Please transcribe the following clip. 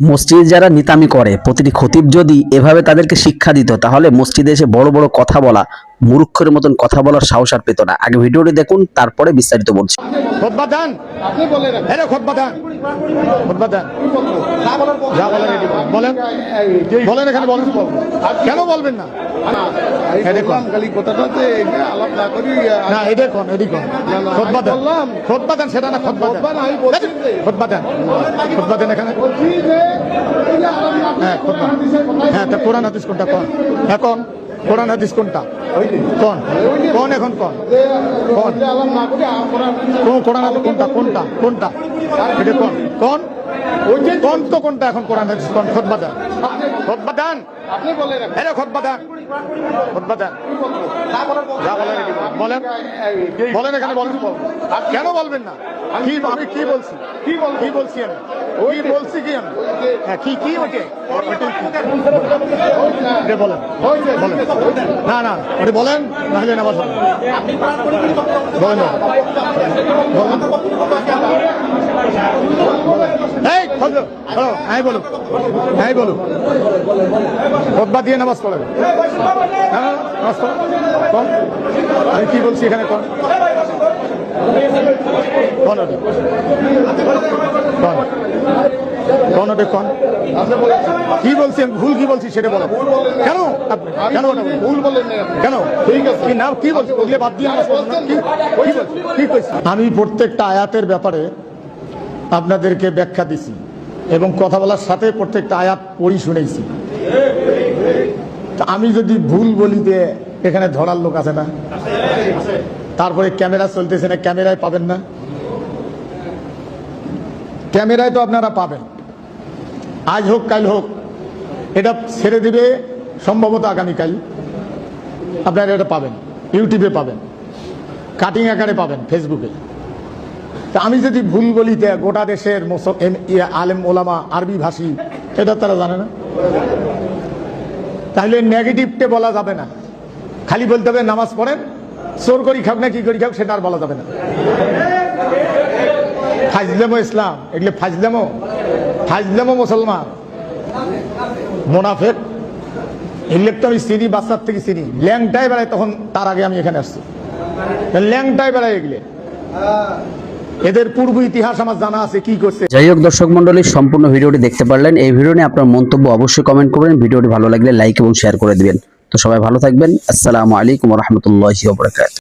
মসজিদে যারা নিতামি করে প্রতিটি খতিব যদি এভাবে তাদেরকে শিক্ষা দিত তাহলে মসজিদে এসে বড় বড় কথা বলা মূর্খের মতন কথা বলার সাহস আর পেত না। আগে ভিডিওটি দেখুন, তারপরে বিস্তারিত বলছি। খুতবা দেন, আপনি বলেন, আরে খুতবা দেন, খুতবা দেন, যা বলেন এটি বলেন, বলেন এখানে বলেন, কেন বলবেন না? এই দেখুন খালি কথাটাতে আলাপ না করি না, এই দেখুন খুতবা দেন, খুতবা দেন, সেটা না খুতবা দেন, খুতবা দেন, খুতবা দেন এখানে। হ্যাঁ খুতবা, হ্যাঁ তা কোরআন হাদিস কোনটা কোন এখন? কোরআন হাদিস কোনটা কোন কোন এখন কোন কোন কোরআন হাদিস কোনটা কোনটা কোনটা এটা কোন কোন কোন তো কোনটা এখন কোরআন হাদিস কোন? খুতবা দেন, খুতবা দেন, আপনি বলেন, আরে খুতবা দেন, খুতবা দেন, যা বলেন এটি বলেন, বলেন এখানে বলেন, কেন বলবেন না? কি আমি কি বলছি, কি বলছি আমি, ওই বলছি কি আমি, হ্যাঁ কি কি ওকে বলেন, বলেন না না ওটা বলেন, নাহলে না বলেন, বলেন এই হ্যাঁ বলুন, হ্যাঁ বলুন, খুতবা দিয়ে নামাজ পড়েন, হ্যাঁ নামাজ পড়েন, কোন আমি কি বলছি এখানে কোন কোন ওটা কোন কোন ওটা কোন কি বলছি আমি, ভুল কি বলছি সেটা বলেন। কেন কেন ভুল বলেন কেন? ঠিক আছে কি নাম কি বলছি ওগুলো বাদ দিয়ে নামাজ পড়েন না, কি কইছি আমি? প্রত্যেকটা আয়াতের ব্যাপারে আপনাদেরকে ব্যাখ্যা দিছি এবং কথা বলার সাথে প্রত্যেকটা আয়াত পড়ি শুনেছি। আমি যদি ভুল বলি যে এখানে ধরার লোক আছে না? তারপরে ক্যামেরা চলতেছে না, ক্যামেরায় পাবেন না? ক্যামেরায় তো আপনারা পাবেন, আজ হোক কাল হোক, এটা ছেড়ে দিবে সম্ভবত আগামীকাল, আপনারা এটা পাবেন, ইউটিউবে পাবেন, কাটিং আকারে পাবেন, ফেসবুকে। তা আমি যদি ভুল বলি তে গোটা দেশের আলেম ওলামা আরবি ভাষী এটা তারা জানে না, তাহলে নেগেটিভটা বলা যাবে না, খালি বলতে হবে নামাজ পড়েন, চোর করি খাক না কি করি খাক সেটা আর বলা যাবে না। ফাজলামো ইসলাম, এগুলো ফাজলামো, ফাজলামো মুসলমান, মোনাফেক, এগুলো তো আমি চিনি, বাচ্চার থেকে চিনি, ল্যাংটাই বেড়ায়, তখন তার আগে আমি এখানে আসছি, ল্যাংটাই বেড়ায় এগুলো, এদের পূর্ব ইতিহাস আমার জানা আছে কি করছে। যাই হোক দর্শক মন্ডলী, সম্পূর্ণ ভিডিওটি দেখতে পারলেন। এই ভিডিও নিয়ে আপনার মন্তব্য অবশ্যই কমেন্ট করবেন, ভিডিওটি ভালো লাগলে লাইক এবং শেয়ার করে দিবেন। তো সবাই ভালো থাকবেন। আসসালামু আলাইকুম ওয়া রাহমাতুল্লাহি ওয়া বারাকাতুহু।